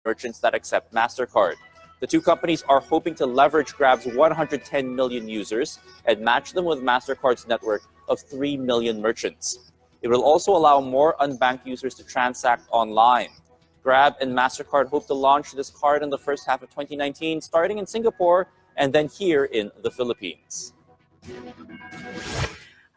merchants that accept MasterCard. The two companies are hoping to leverage Grab's 110 million users and match them with MasterCard's network of 3 million merchants. It will also allow more unbanked users to transact online. Grab and MasterCard hope to launch this card in the first half of 2019, starting in Singapore and then here in the Philippines.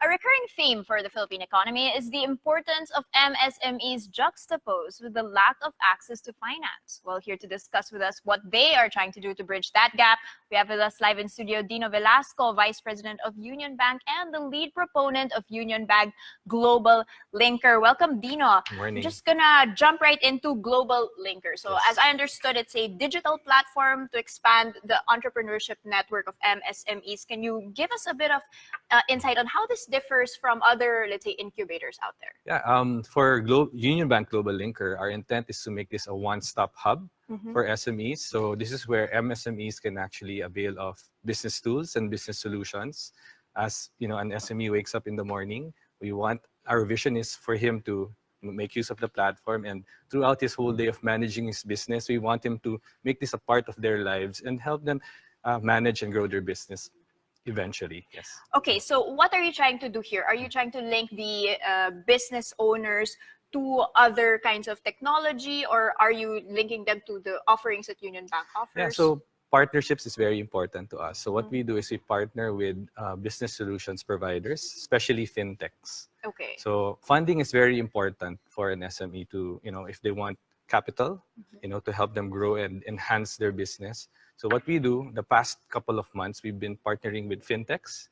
A recurring theme for the Philippine economy is the importance of MSMEs juxtaposed with the lack of access to finance. Well, here to discuss with us what they are trying to do to bridge that gap, we have with us live in studio Dino Velasco, Vice President of Union Bank and the lead proponent of Union Bank Global Linker. Welcome, Dino. Morning. I'm just gonna jump right into Global Linker. So Yes. as I understood, it's a digital platform to expand the entrepreneurship network of MSMEs. Can you give us a bit of insight on how this differs from other, let's say, incubators out there? Yeah, for Union Bank Global Linker, our intent is to make this a one-stop hub for SMEs. So this is where MSMEs can actually avail of business tools and business solutions. As you know, an SME wakes up in the morning, our vision is for him to make use of the platform, and throughout his whole day of managing his business, we want him to make this a part of their lives and help them manage and grow their business. Eventually, yes. Okay, so what are you trying to do here? Are you trying to link the business owners to other kinds of technology, or are you linking them to the offerings that Union Bank offers? Yeah, so partnerships is very important to us. So what we do is we partner with business solutions providers, especially fintechs. Okay. So funding is very important for an SME to, if they want capital, to help them grow and enhance their business. So what we do, the past couple of months, we've been partnering with fintechs,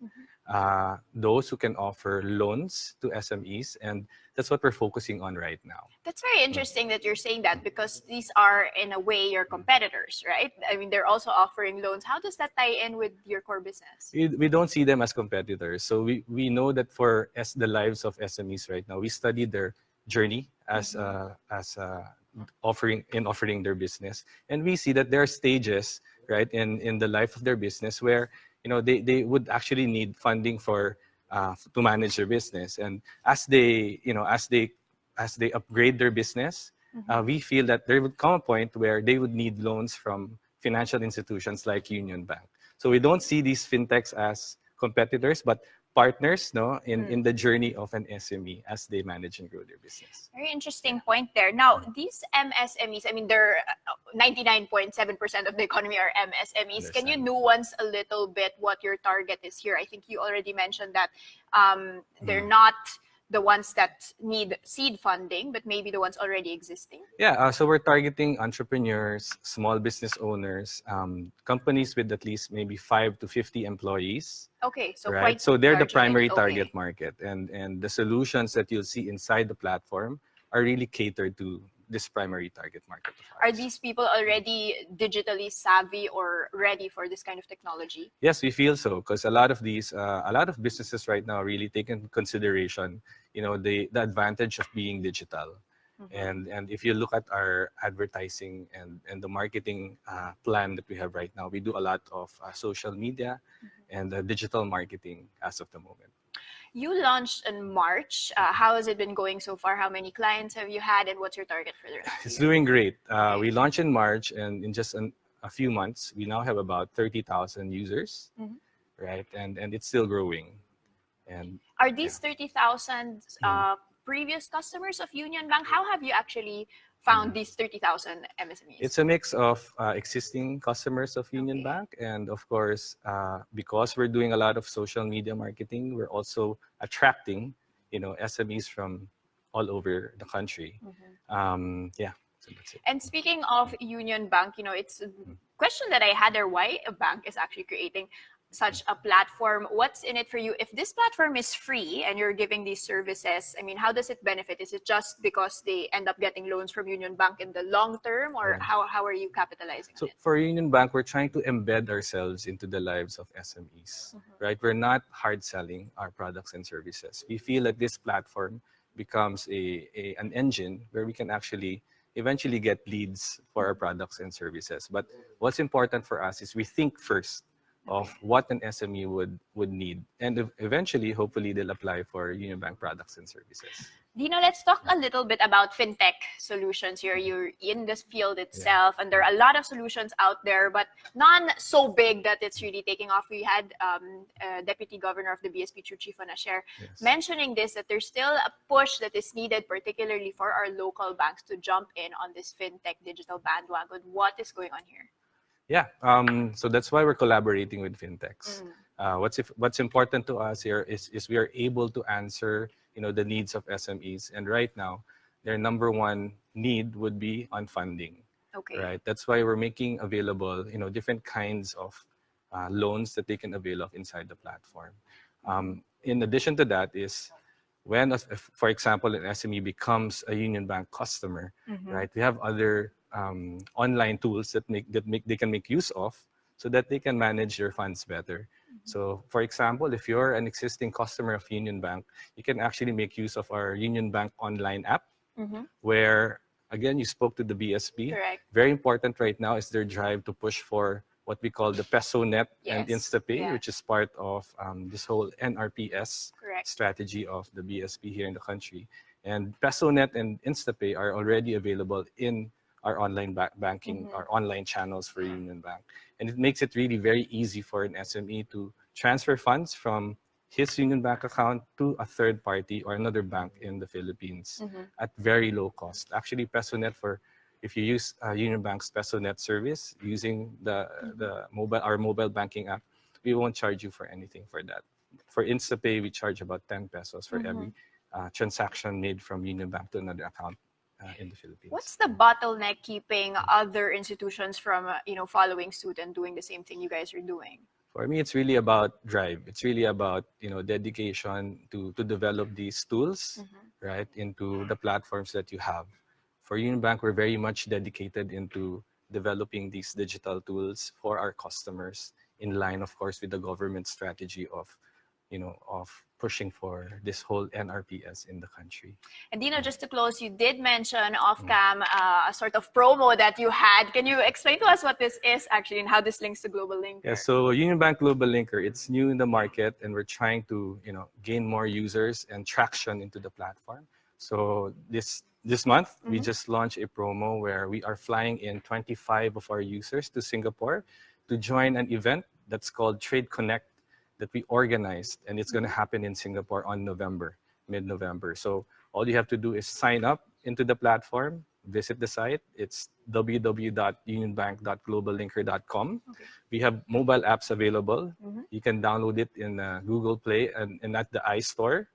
those who can offer loans to SMEs, and that's what we're focusing on right now. That's very interesting that you're saying that, because these are, in a way, your competitors, right? I mean, they're also offering loans. How does that tie in with your core business? We don't see them as competitors. So we know that for the lives of SMEs right now, we study their journey as offering their business, and we see that there are stages, right, in the life of their business where they would actually need funding for to manage their business, and as they upgrade their business, we feel that there would come a point where they would need loans from financial institutions like Union Bank. So we don't see these fintechs as competitors, but partners, in the journey of an SME as they manage and grow their business. Very interesting point there. Now, these MSMEs, I mean, they're 99.7% of the economy are MSMEs. Can you nuance a little bit what your target is here? I think you already mentioned that they're not the ones that need seed funding, but maybe the ones already existing? Yeah, so we're targeting entrepreneurs, small business owners, companies with at least maybe 5 to 50 employees. Okay, so right? So they're the primary target okay. market, and the solutions that you'll see inside the platform are really catered to this primary target market of ours. Are these people already digitally savvy or ready for this kind of technology? Yes, we feel so, because a lot of businesses right now really take into consideration, the advantage of being digital. And if you look at our advertising and the marketing plan that we have right now, we do a lot of social media and digital marketing as of the moment. You launched in March. How has it been going so far? How many clients have you had, and what's your target for the rest of the year? It's doing great. We launched in March, and in just a few months, we now have about 30,000 users, right? And it's still growing. And are these 30,000 previous customers of Union Bank? How have you actually found these 30,000 MSMEs? It's a mix of existing customers of Union Bank, and of course, because we're doing a lot of social media marketing, we're also attracting, SMEs from all over the country. Yeah, so that's it. And speaking of Union Bank, it's a question that I had there, why a bank is actually creating such a platform. What's in it for you? If this platform is free and you're giving these services, I mean, how does it benefit? Is it just because they end up getting loans from Union Bank in the long term, or how are you capitalizing on it? For Union Bank, we're trying to embed ourselves into the lives of SMEs, right? We're not hard selling our products and services. We feel that this platform becomes an engine where we can actually eventually get leads for our products and services. But what's important for us is we think first of what an SME would need. And eventually, hopefully, they'll apply for Union Bank products and services. Dino, let's talk a little bit about fintech solutions here. You're in this field itself, and there are a lot of solutions out there, but none so big that it's really taking off. We had Deputy Governor of the BSP, Chief Anasher, mentioning this, that there's still a push that is needed, particularly for our local banks to jump in on this fintech digital bandwagon. What is going on here? Yeah, so that's why we're collaborating with fintechs. What's important to us here is we are able to answer the needs of SMEs, and right now their number one need would be on funding. Okay. Right. That's why we're making available different kinds of loans that they can avail of inside the platform. In addition to that is when, if, for example, an SME becomes a Union Bank customer, right? We have other online tools that they can make use of so that they can manage their funds better. So, for example, if you're an existing customer of Union Bank, you can actually make use of our Union Bank online app, where, again, you spoke to the BSP. Correct. Very important right now is their drive to push for what we call the PesoNet and InstaPay, which is part of this whole NRPS strategy of the BSP here in the country. And PesoNet and InstaPay are already available in our online banking, our online channels for Union Bank. And it makes it really very easy for an SME to transfer funds from his Union Bank account to a third party or another bank in the Philippines at very low cost. Actually, PesoNet, if you use Union Bank's PesoNet service using our mobile banking app, we won't charge you for anything for that. For InstaPay, we charge about 10 pesos for every transaction made from Union Bank to another account in the Philippines. What's the bottleneck keeping other institutions from following suit and doing the same thing you guys are doing? For me, it's really about drive. It's really about dedication to develop these tools right into the platforms that you have. For Union Bank, we're very much dedicated into developing these digital tools for our customers, in line, of course, with the government strategy of pushing for this whole NRPS in the country. And Dino, just to close, you did mention off-cam a sort of promo that you had. Can you explain to us what this is actually and how this links to Global Linker? Yeah, so Union Bank Global Linker, it's new in the market, and we're trying to gain more users and traction into the platform. So this month, we just launched a promo where we are flying in 25 of our users to Singapore to join an event that's called Trade Connect that we organized, and it's going to happen in Singapore on mid-November. So all you have to do is sign up into the platform, visit the site. It's www.unionbank.globallinker.com. We have mobile apps available. You can download it in Google Play and at the iStore,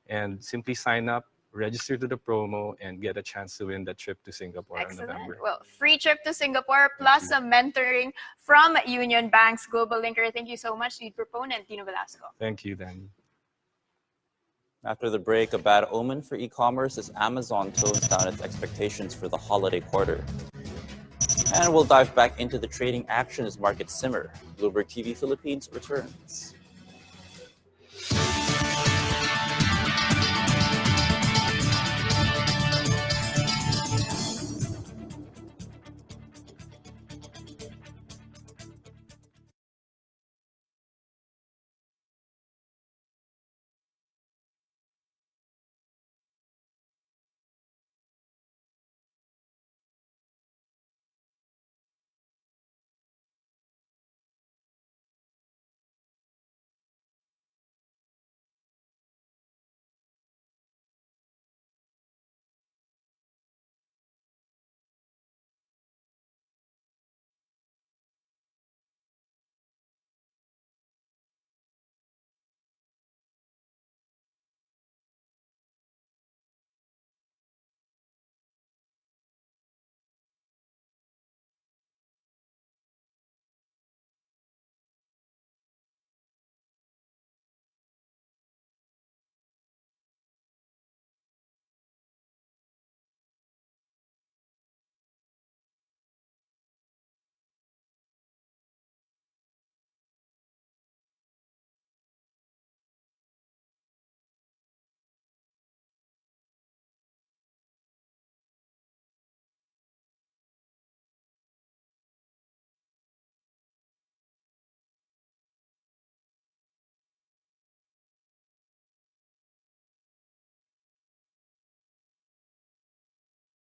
and simply sign up, register to the promo, and get a chance to win the trip to Singapore in November. Well, free trip to Singapore plus some mentoring from Union Bank's Global Linker. Thank you so much, lead proponent Dino Velasco. Thank you, Danny. After the break, a bad omen for e-commerce as Amazon tones down its expectations for the holiday quarter. And we'll dive back into the trading action as markets simmer. Bloomberg TV Philippines returns.